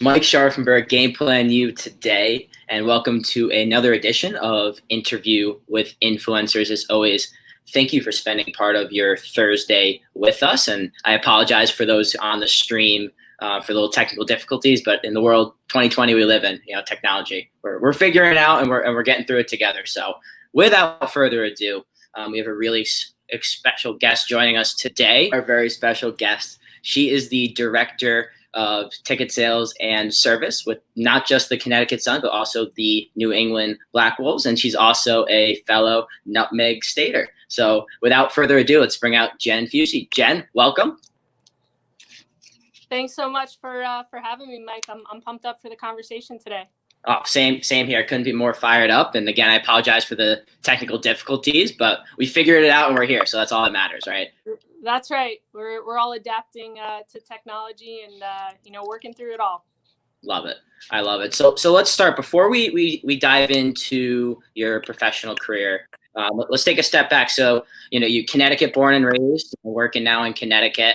Mike Scharfenberg, Game Plan You today, and welcome to another edition of Interview with Influencers. As always, thank you for spending part of your Thursday with us, and I apologize for those on the stream for little technical difficulties, but in the world 2020 we live in, technology, we're figuring it out and we're getting through it together. So without further ado, we have a really special guest joining us today, our very special guest. She is the director of ticket sales and service with not just the Connecticut Sun, but also the New England Black Wolves. And she's also a fellow Nutmeg Stater. So without further ado, let's bring out Jen Fusci. Jen, welcome. Thanks so much for having me, Mike. I'm pumped up for the conversation today. Oh, same here. Couldn't be more fired up. And again, I apologize for the technical difficulties, but we figured it out and we're here. So that's all that matters, right? That's right. We're all adapting to technology and working through it all. Love it. I love it. So let's start. Before we dive into your professional career, let's take a step back. So you Connecticut born and raised, working now in Connecticut.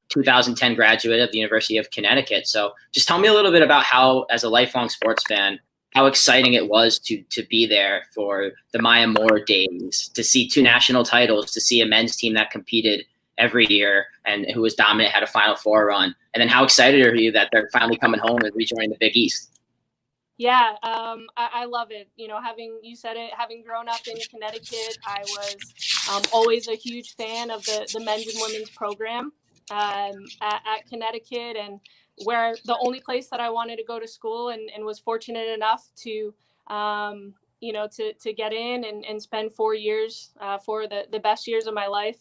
2010 graduate of the University of Connecticut. So just tell me a little bit about how, as a lifelong sports fan, how exciting it was to be there for the Maya Moore days, to see 2 national titles, to see a men's team that competed every year and who was dominant, had a Final Four run. And then how excited are you that they're finally coming home and rejoining the Big East? Yeah, I love it. Having grown up in Connecticut, I was always a huge fan of the men's and women's program at Connecticut, and where the only place that I wanted to go to school and was fortunate enough to get in and spend 4 years for the best years of my life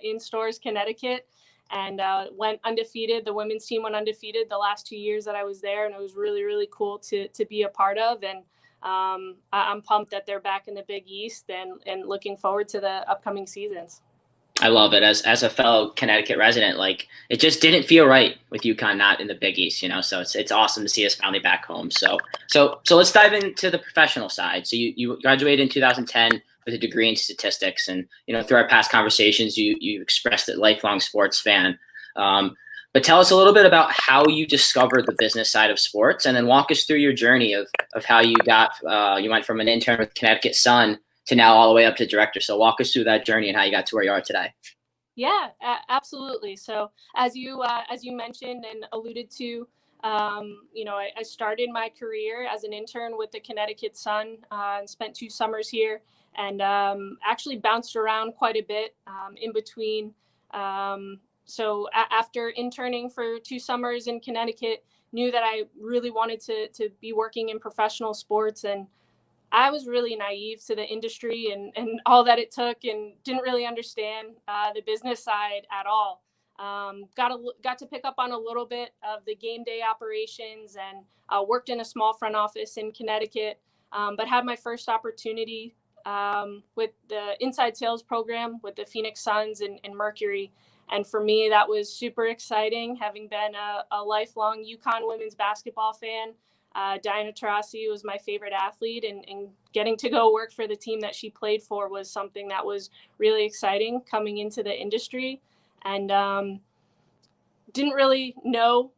in Storrs, Connecticut, and went undefeated. The women's team went undefeated the last 2 years that I was there, and it was really, really cool to be a part of. And I'm pumped that they're back in the Big East and looking forward to the upcoming seasons. I love it. As a fellow Connecticut resident, like, it just didn't feel right with UConn not in the Big East, So it's awesome to see us finally back home. So let's dive into the professional side. So you graduated in 2010 with a degree in statistics, and through our past conversations, you expressed a lifelong sports fan. But tell us a little bit about how you discovered the business side of sports, and then walk us through your journey of how you you went from an intern with Connecticut Sun to now all the way up to director. So walk us through that journey and how you got to where you are today. Yeah, absolutely. So as you mentioned and alluded to, I started my career as an intern with the Connecticut Sun and spent 2 summers here, and actually bounced around quite a bit in between. So after interning for 2 summers in Connecticut, knew that I really wanted to be working in professional sports, and I was really naive to the industry and all that it took, and didn't really understand the business side at all. Got to pick up on a little bit of the game day operations, and worked in a small front office in Connecticut, but had my first opportunity with the inside sales program with the Phoenix Suns and Mercury. And for me, that was super exciting, having been a lifelong UConn women's basketball fan. Diana Taurasi was my favorite athlete, and getting to go work for the team that she played for was something that was really exciting coming into the industry. And didn't really know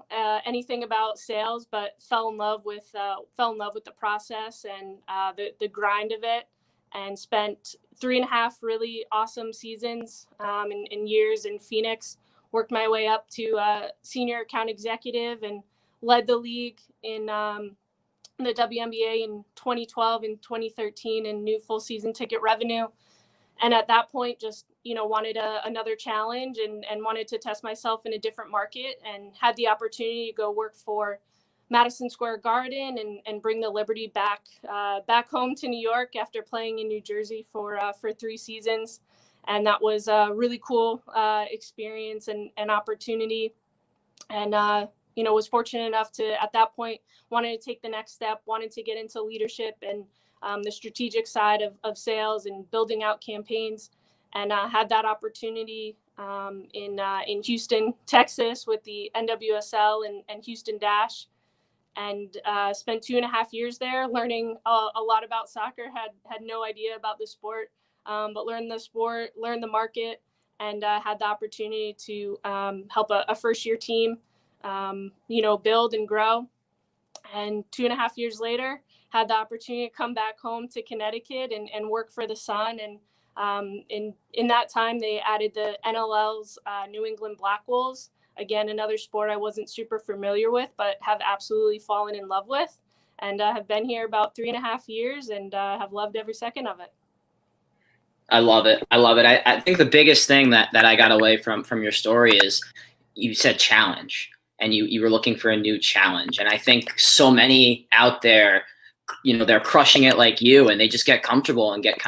anything about sales, but fell in love with the process and the grind of it, and spent 3.5 really awesome seasons and years in Phoenix. Worked my way up to senior account executive and led the league in the WNBA in 2012 and 2013 in new full season ticket revenue. And at that point, just, wanted another challenge and wanted to test myself in a different market, and had the opportunity to go work for Madison Square Garden and bring the Liberty back home to New York after playing in New Jersey for 3 seasons. And that was a really cool experience and opportunity. And was fortunate enough to, at that point, wanted to take the next step, wanted to get into leadership and the strategic side of sales and building out campaigns, and had that opportunity in Houston, Texas, with the NWSL and Houston Dash, and spent 2.5 years there learning a lot about soccer. Had no idea about the sport, but learned the sport, learned the market, and had the opportunity to help a first-year team build and grow. And 2.5 years later, had the opportunity to come back home to Connecticut and work for the Sun. And in that time, they added the NLL's New England Black Wolves. Again, another sport I wasn't super familiar with, but have absolutely fallen in love with. And have been here about 3.5 years and have loved every second of it. I love it. I think the biggest thing that I got away from your story is you said challenge, and you were looking for a new challenge. And I think so many out there, they're crushing it like you, and they just get comfortable and get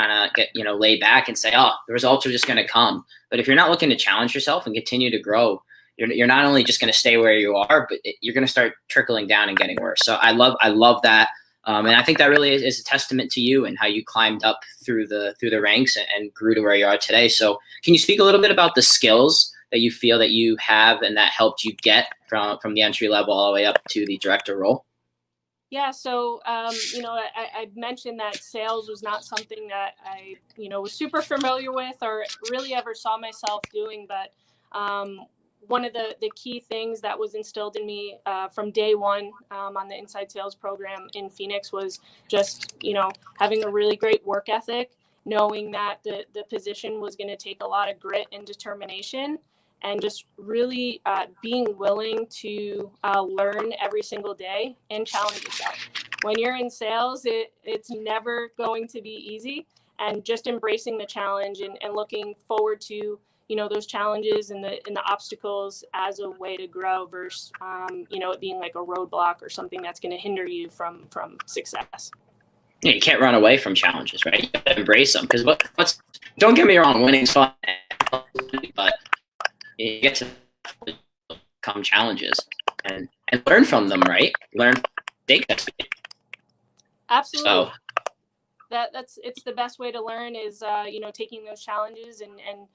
laid back and say, oh, the results are just going to come. But if you're not looking to challenge yourself and continue to grow, you're not only just going to stay where you are, but you're going to start trickling down and getting worse. So I love that. And I think that really is a testament to you and how you climbed up through the ranks and grew to where you are today. So can you speak a little bit about the skills that you feel that you have and that helped you get from the entry level all the way up to the director role? Yeah, so I mentioned that sales was not something that I was super familiar with or really ever saw myself doing, but one of the key things that was instilled in me from day one on the inside sales program in Phoenix was just having a really great work ethic, knowing that the position was going to take a lot of grit and determination, and just really being willing to learn every single day and challenge yourself. When you're in sales, it's never going to be easy, and just embracing the challenge and looking forward to those challenges and the obstacles as a way to grow versus it being like a roadblock or something that's going to hinder you from success. Yeah, you can't run away from challenges, right? You gotta embrace them, because don't get me wrong, winning's fun, but you get to come challenges and learn from them, right? Take that. Absolutely. So it's the best way to learn is taking those challenges and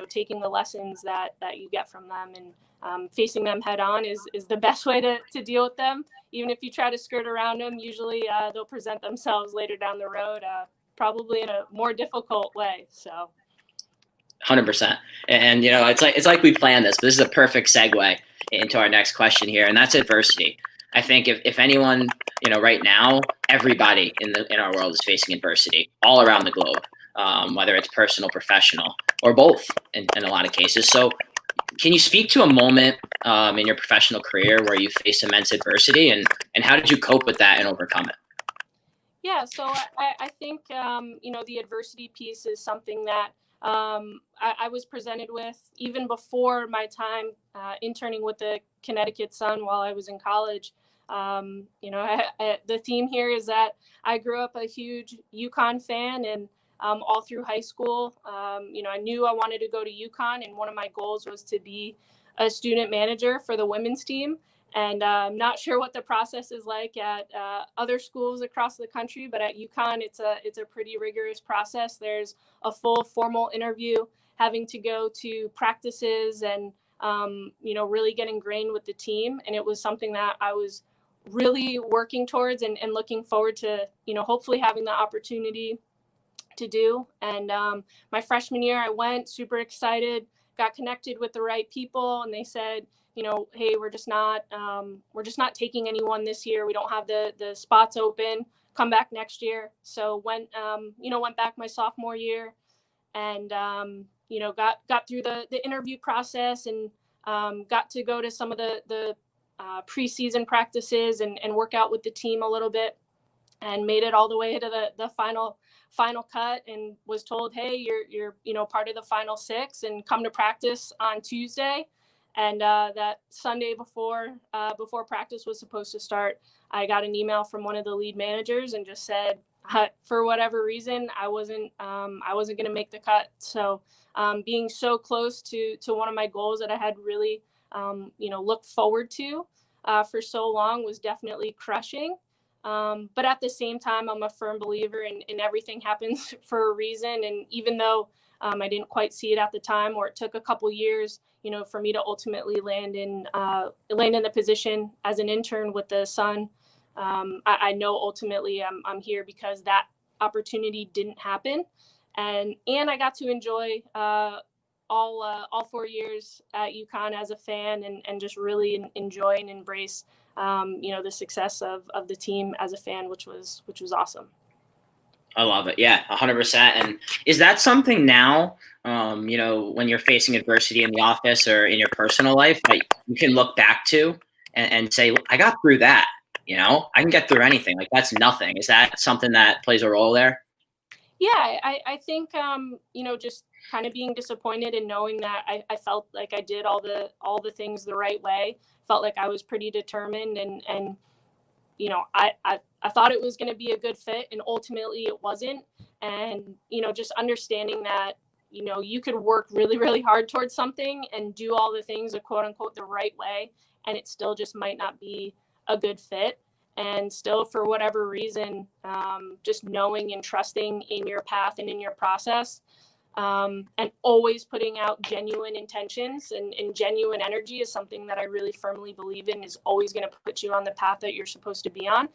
taking the lessons that you get from them, and facing them head on is the best way to deal with them. Even if you try to skirt around them, usually they'll present themselves later down the road, probably in a more difficult way. So 100%. And it's like we planned this, but this is a perfect segue into our next question here, and that's adversity. I think if anyone, right now, everybody in our world is facing adversity all around the globe, whether it's personal, professional, or both in a lot of cases. So can you speak to a moment in your professional career where you faced immense adversity, and how did you cope with that and overcome it? Yeah, so I think, the adversity piece is something that I was presented with even before my time interning with the Connecticut Sun while I was in college. The theme here is that I grew up a huge UConn fan, and all through high school, I knew I wanted to go to UConn, and one of my goals was to be a student manager for the women's team. And I'm not sure what the process is like at other schools across the country, but at UConn, it's a pretty rigorous process. There's a full formal interview, having to go to practices and really get ingrained with the team. And it was something that I was really working towards and looking forward to, hopefully having the opportunity to do. And my freshman year, I went super excited, got connected with the right people, and they said, hey, we're just not taking anyone this year. We don't have the spots open. Come back next year. So went back my sophomore year, and got through the interview process, and got to go to some of the preseason practices and work out with the team a little bit, and made it all the way to the final cut, and was told, hey, you're part of the final six, and come to practice on Tuesday. And that Sunday before practice was supposed to start, I got an email from one of the lead managers and just said, for whatever reason, I wasn't going to make the cut. So being so close to one of my goals that I had really looked forward to for so long was definitely crushing. But at the same time, I'm a firm believer in everything happens for a reason. And even though I didn't quite see it at the time, or it took a couple years, for me to ultimately land in the position as an intern with the Sun, I know ultimately I'm here because that opportunity didn't happen, and I got to enjoy a all 4 years at UConn as a fan, and just really enjoy and embrace the success of the team as a fan, which was awesome. I love it. Yeah, 100%. And is that something now, when you're facing adversity in the office or in your personal life, that you can look back to and say, I got through that, I can get through anything. Like, that's nothing. Is that something that plays a role there? Yeah, I think just kind of being disappointed and knowing that I felt like I did all the things the right way. Felt like I was pretty determined, and I thought it was going to be a good fit, and ultimately it wasn't. And just understanding that you could work really, really hard towards something and do all the things, quote unquote, the right way, and it still just might not be a good fit. And still, for whatever reason, just knowing and trusting in your path and in your process, and always putting out genuine intentions and genuine energy is something that I really firmly believe in, is always going to put you on the path that you're supposed to be on.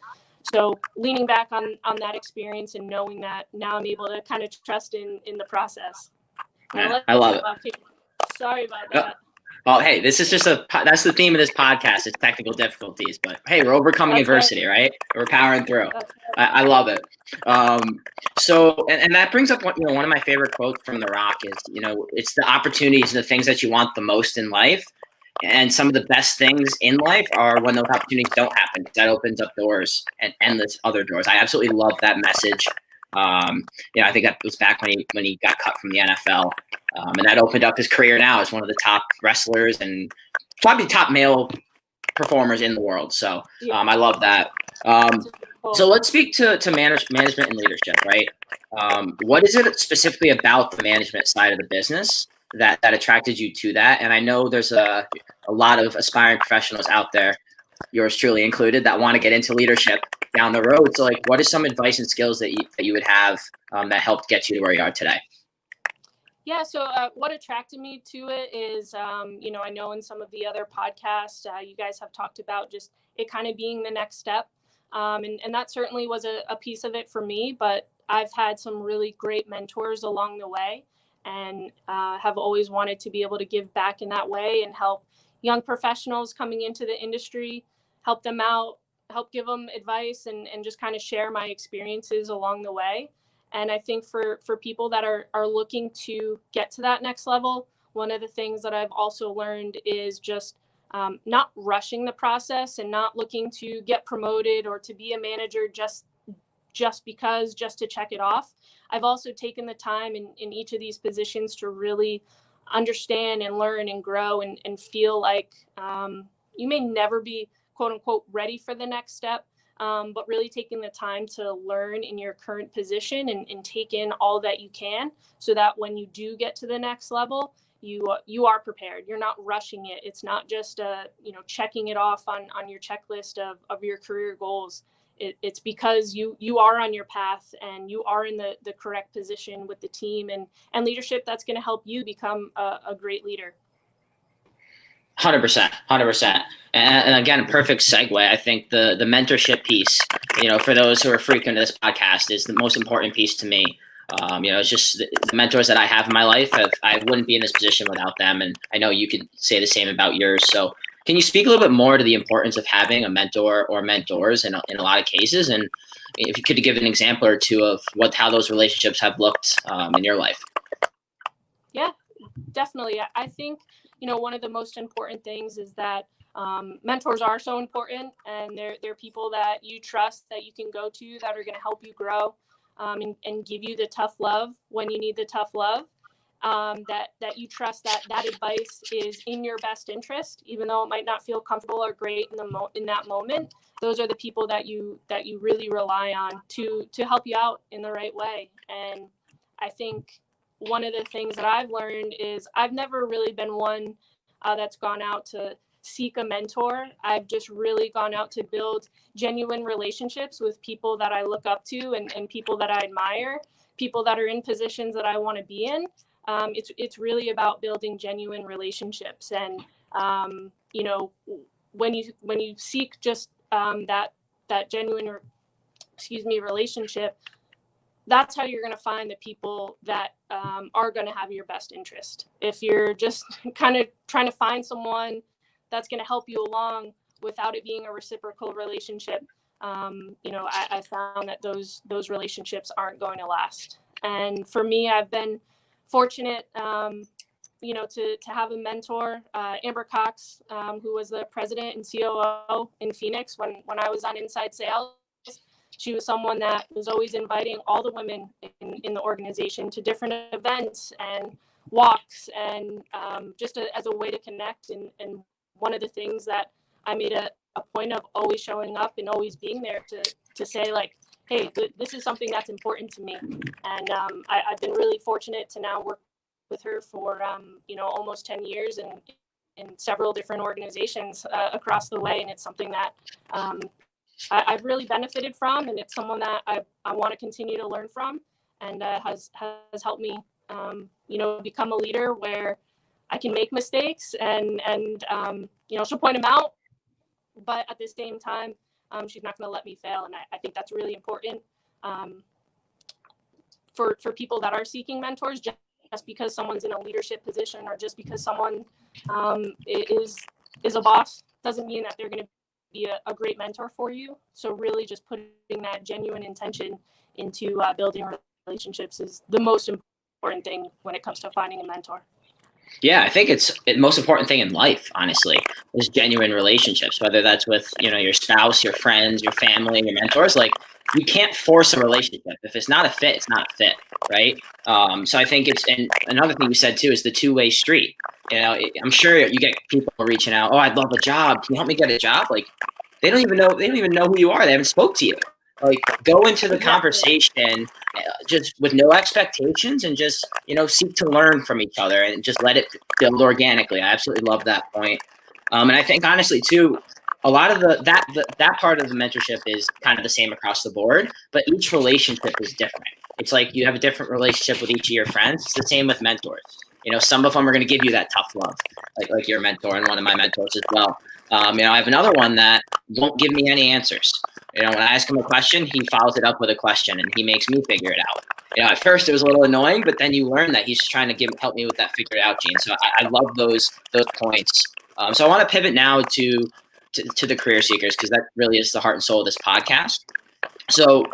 So leaning back on that experience and knowing that, now I'm able to kind of trust in the process. Yeah, I love it. Sorry about that. Well, hey, this is just that's the theme of this podcast. It's technical difficulties, but hey, we're overcoming adversity, right? We're powering through. I love it. And that brings up one of my favorite quotes from The Rock is, it's the opportunities and the things that you want the most in life. And some of the best things in life are when those opportunities don't happen, because that opens up doors and endless other doors. I absolutely love that message. I think that was back when he got cut from the NFL, and that opened up his career now as one of the top wrestlers and probably top male performers in the world. So I love that. So let's speak to management and leadership, right? What is it specifically about the management side of the business that attracted you to that? And I know there's a lot of aspiring professionals out there, yours truly included, that want to get into leadership down the road. So, like, what are some advice and skills that you would have that helped get you to where you are today? Yeah, so what attracted me to it is, I know in some of the other podcasts, you guys have talked about just it kind of being the next step. And that certainly was a piece of it for me, but I've had some really great mentors along the way, and have always wanted to be able to give back in that way and help young professionals coming into the industry, help them out, help give them advice, and just kind of share my experiences along the way. And I think for people that are looking to get to that next level, one of the things that I've also learned is just not rushing the process and not looking to get promoted or to be a manager just to check it off. I've also taken the time in each of these positions to really understand and learn and grow and feel like you may never be, quote unquote, ready for the next step, but really taking the time to learn in your current position and take in all that you can, so that when you do get to the next level, you are prepared. You're not rushing it. It's not just checking it off on your checklist of your career goals. It's because you are on your path and you are in the correct position with the team and leadership that's going to help you become a great leader. 100%. And again, perfect segue. I think the mentorship piece, for those who are frequent to this podcast, is the most important piece to me. It's just the mentors that I have in my life. I wouldn't be in this position without them. And I know you could say the same about yours. So can you speak a little bit more to the importance of having a mentor or mentors in a lot of cases? And if you could give an example or two of how those relationships have looked in your life. Yeah, definitely. I think, one of the most important things is that mentors are so important, and they're people that you trust, that you can go to, that are going to help you grow, and give you the tough love when you need the tough love. That you trust that advice is in your best interest, even though it might not feel comfortable or great in that moment. Those are the people that you really rely on to help you out in the right way. And I think one of the things that I've learned is I've never really been one that's gone out to seek a mentor. I've just really gone out to build genuine relationships with people that I look up to and people that I admire, people that are in positions that I want to be in. It's really about building genuine relationships, and when you seek just that genuine relationship, that's how you're going to find the people that are going to have your best interest. If you're just kind of trying to find someone that's going to help you along without it being a reciprocal relationship, I found that those relationships aren't going to last. And for me, I've been fortunate, to have a mentor, Amber Cox, who was the president and COO in Phoenix when I was on inside sales. She was someone that was always inviting all the women in the organization to different events and walks, and just as a way to connect. And one of the things that I made a point of always showing up and always being there to say, like, hey, this is something that's important to me. And I've been really fortunate to now work with her for almost 10 years and in several different organizations across the way. And it's something that I've really benefited from, and it's someone that I want to continue to learn from, and has helped me become a leader where I can make mistakes and she'll point them out, but at the same time she's not going to let me fail. And I think that's really important for people that are seeking mentors. Just because someone's in a leadership position, or just because someone is a boss, doesn't mean that they're going to be a great mentor for you. So really just putting that genuine intention into building relationships is the most important thing when it comes to finding a mentor. Yeah, I think it's the most important thing in life, honestly, is genuine relationships, whether that's with, your spouse, your friends, your family, your mentors. Like, you can't force a relationship. If it's not a fit, it's not a fit, right? So I think and another thing you said too is the two-way street. I'm sure you get people reaching out, oh, I'd love a job. Can you help me get a job? Like, they don't even know who you are. They haven't spoke to you. Like, go into the conversation just with no expectations, and just, seek to learn from each other, and just let it build organically. I absolutely love that point. And I think, honestly, too, a lot of that part of the mentorship is kind of the same across the board, but each relationship is different. It's like you have a different relationship with each of your friends. It's the same with mentors. Some of them are going to give you that tough love, like your mentor and one of my mentors as well. I have another one that won't give me any answers. When I ask him a question, he follows it up with a question, and he makes me figure it out. At first it was a little annoying, but then you learn that he's just trying to help me with that figure it out gene. So I love those points. So I want to pivot now to the career seekers, because that really is the heart and soul of this podcast. So,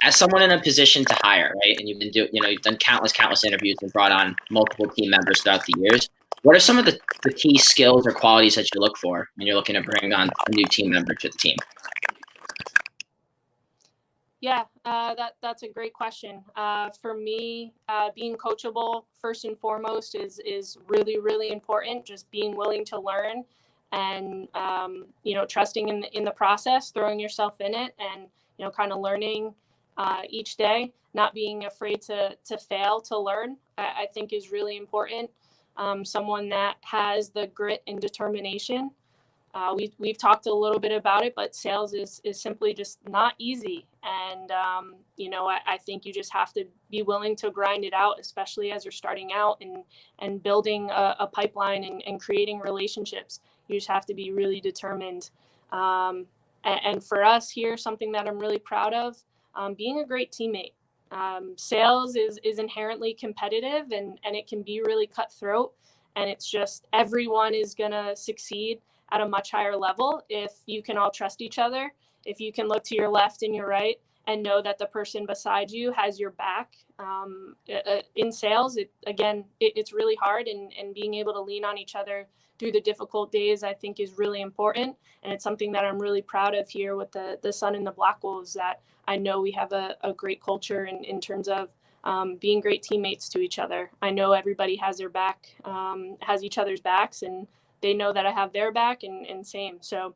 as someone in a position to hire, right, and you've done countless interviews and brought on multiple team members throughout the years, what are some of the key skills or qualities that you look for when you're looking to bring on a new team member to the team? Yeah, that's a great question. For me, being coachable first and foremost is really, really important. Just being willing to learn, and trusting in the process, throwing yourself in it, and kind of learning each day. Not being afraid to fail, to learn, I think is really important. Someone that has the grit and determination. We've talked a little bit about it, but sales is simply just not easy. And, I think you just have to be willing to grind it out, especially as you're starting out and building a pipeline and creating relationships. You just have to be really determined. And for us here, something that I'm really proud of, being a great teammate. Sales is inherently competitive, and it can be really cutthroat. And it's just everyone is going to succeed at a much higher level if you can all trust each other, if you can look to your left and your right and know that the person beside you has your back. In sales, it's really hard, and being able to lean on each other through the difficult days, I think, is really important. And it's something that I'm really proud of here with the Sun and the Black Wolves, that I know we have a great culture in terms of being great teammates to each other. I know everybody has their back, has each other's backs, and they know that I have their back, and same. So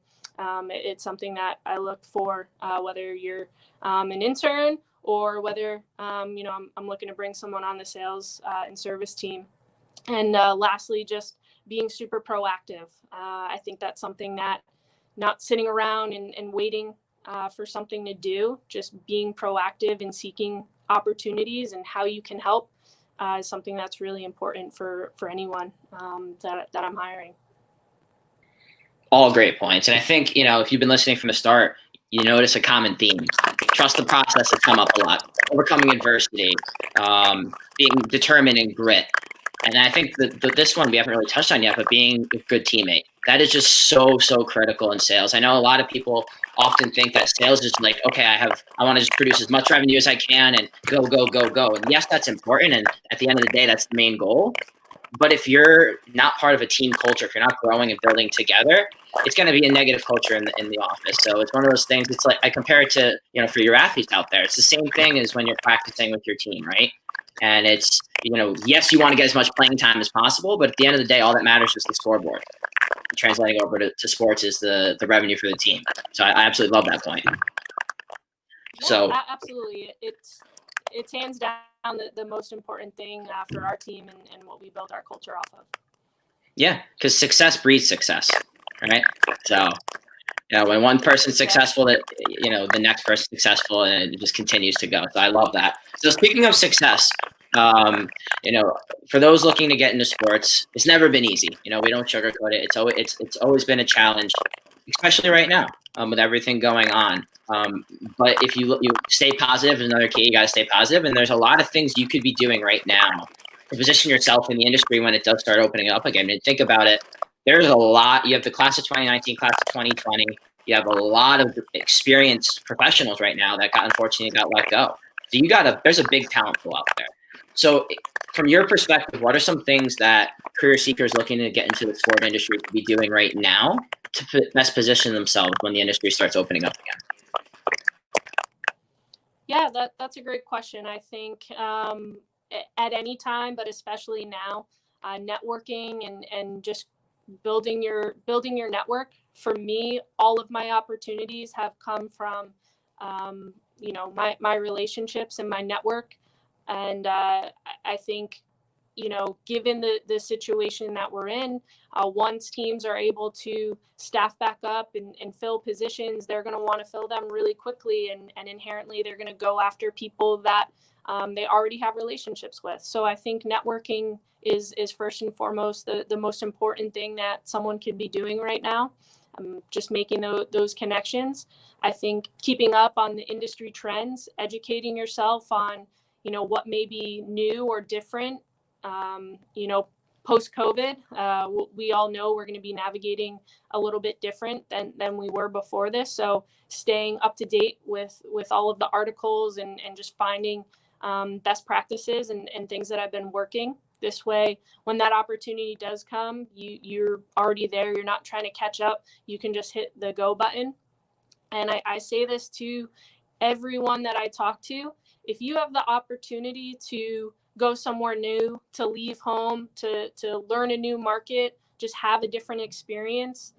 it's something that I look for, whether you're an intern or whether, I'm looking to bring someone on the sales and service team. And lastly, just being super proactive. I think that's something that not sitting around and waiting for something to do, just being proactive and seeking opportunities and how you can help is something that's really important for anyone that I'm hiring. All great points. And I think, if you've been listening from the start, you notice a common theme. trust the process has come up a lot. Overcoming adversity, being determined and grit. And I think that this one we haven't really touched on yet, but being a good teammate. That is just so critical in sales. I know a lot of people often think that sales is like, okay, I want to just produce as much revenue as I can and go. And yes, that's important. And at the end of the day, that's the main goal. But if you're not part of a team culture, if you're not growing and building together, it's going to be a negative culture in the office. So it's one of those things. It's like I compare it to, for your athletes out there. It's the same thing as when you're practicing with your team, right? And it's, yes, you want to get as much playing time as possible, but at the end of the day, all that matters is the scoreboard. Translating over to sports is the revenue for the team. So I absolutely love that point. So absolutely, it's hands down the most important thing for our team and what we build our culture off of. Yeah, because success breeds success, right? So when one person's successful, that the next person's successful, and it just continues to go. So I love that. So speaking of success, for those looking to get into sports, it's never been easy. We don't sugarcoat it. It's always been a challenge, especially right now with everything going on. But if you stay positive, is another key. You got to stay positive, and there's a lot of things you could be doing right now to position yourself in the industry when it does start opening up again. And think about it. There's a lot. You have the class of 2019, class of 2020. You have a lot of experienced professionals right now that unfortunately got let go. So there's a big talent pool out there. So from your perspective, what are some things that career seekers looking to get into the sport industry could be doing right now to best position themselves when the industry starts opening up again? Yeah, that's a great question. I think at any time, but especially now, networking and just building your network. For me, all of my opportunities have come from my relationships and my network. And I think given the situation that we're in, once teams are able to staff back up and fill positions, they're going to want to fill them really quickly, and inherently they're going to go after people that they already have relationships with. So I think networking is first and foremost the most important thing that someone could be doing right now. Just making those connections. I think keeping up on the industry trends, educating yourself on what may be new or different. Post-COVID, we all know we're going to be navigating a little bit different than we were before this. So staying up to date with all of the articles and just finding best practices and things that have been working. This way, when that opportunity does come, you're already there. You're not trying to catch up. You can just hit the go button. And I say this to everyone that I talk to. If you have the opportunity to go somewhere new, to leave home, to learn a new market, just have a different experience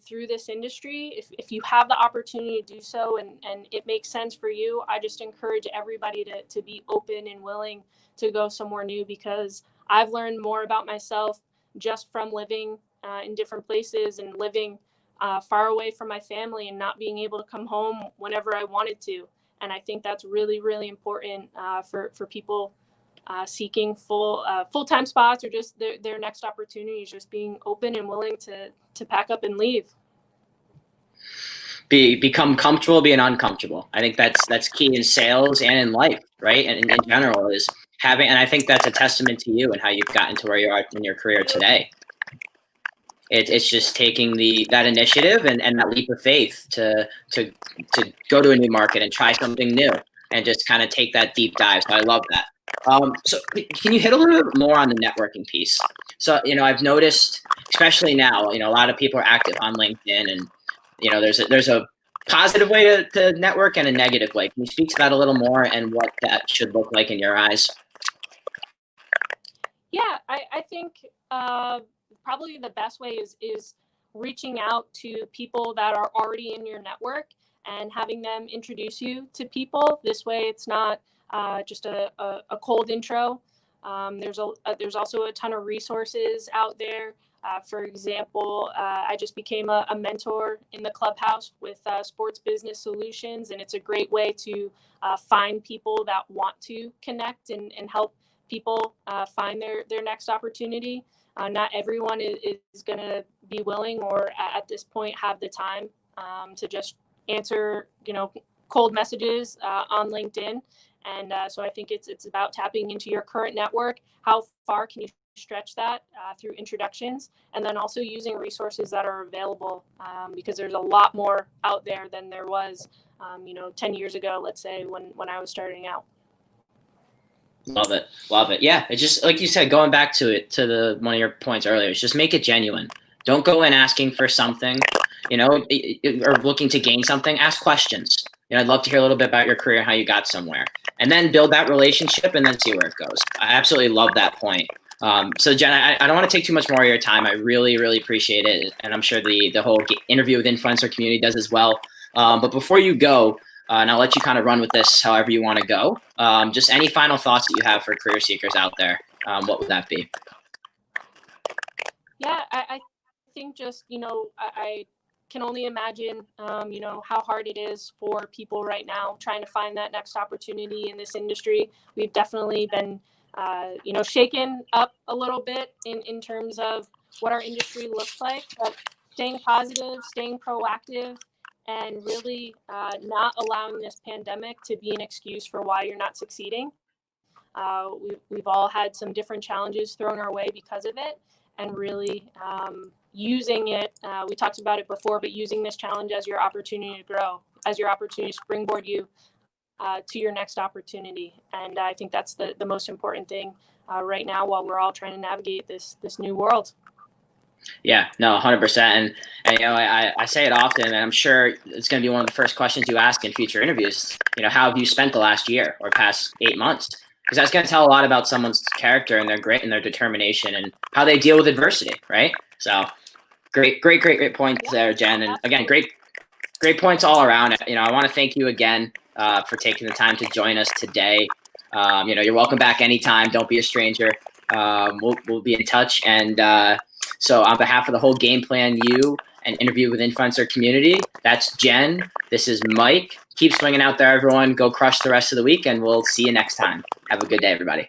through this industry, if you have the opportunity to do so and it makes sense for you, I just encourage everybody to be open and willing to go somewhere new, because I've learned more about myself just from living in different places and living far away from my family and not being able to come home whenever I wanted to. And I think that's really, really important for people seeking full-time spots or just their next opportunities, just being open and willing to pack up and leave. Become comfortable being uncomfortable. I think that's key in sales and in life, right? And in general is having, and I think that's a testament to you and how you've gotten to where you are in your career today. It's just taking that initiative and that leap of faith to go to a new market and try something new and just kind of take that deep dive. So I love that. So can you hit a little bit more on the networking piece? So, I've noticed, especially now, a lot of people are active on LinkedIn, and, there's a positive way to network and a negative way. Can you speak to that a little more and what that should look like in your eyes? Yeah, I think probably the best way is reaching out to people that are already in your network and having them introduce you to people. This way, it's not just a cold intro. There's also a ton of resources out there. For example, I just became a mentor in the clubhouse with Sports Business Solutions, and it's a great way to find people that want to connect and help people find their next opportunity. Not everyone is going to be willing or at this point have the time to just answer cold messages on LinkedIn. And so I think it's about tapping into your current network. How far can you stretch that through introductions, and then also using resources that are available, because there's a lot more out there than there was 10 years ago, let's say, when I was starting out. Love it. Love it. Yeah. It's just like you said, going back to it, to the one of your points earlier, is just make it genuine. Don't go in asking for something, or looking to gain something. Ask questions. I'd love to hear a little bit about your career and how you got somewhere, and then build that relationship and then see where it goes. I absolutely love that point. So Jen, I don't want to take too much more of your time. I really, really appreciate it. And I'm sure the whole interview with influencer community does as well. But before you go, and I'll let you kind of run with this however you want to go. Just any final thoughts that you have for career seekers out there, what would that be? Yeah, I think just, I can only imagine, how hard it is for people right now trying to find that next opportunity in this industry. We've definitely been, shaken up a little bit in terms of what our industry looks like, but staying positive, staying proactive, and really not allowing this pandemic to be an excuse for why you're not succeeding. We've all had some different challenges thrown our way because of it, and really using it, we talked about it before, but using this challenge as your opportunity to grow, as your opportunity to springboard you to your next opportunity. And I think that's the most important thing right now while we're all trying to navigate this new world. Yeah, no, 100%. And I say it often, and I'm sure it's going to be one of the first questions you ask in future interviews. How have you spent the last year or past 8 months? Because that's going to tell a lot about someone's character and their grit and their determination and how they deal with adversity, right? So great points there, Jen. And again, great points all around. I want to thank you again for taking the time to join us today. You're welcome back anytime. Don't be a stranger. We'll be in touch. And so on behalf of the whole Game Plan You and Interview with Influencer community, that's Jen. This is Mike. Keep swinging out there, everyone. Go crush the rest of the week, and we'll see you next time. Have a good day, everybody.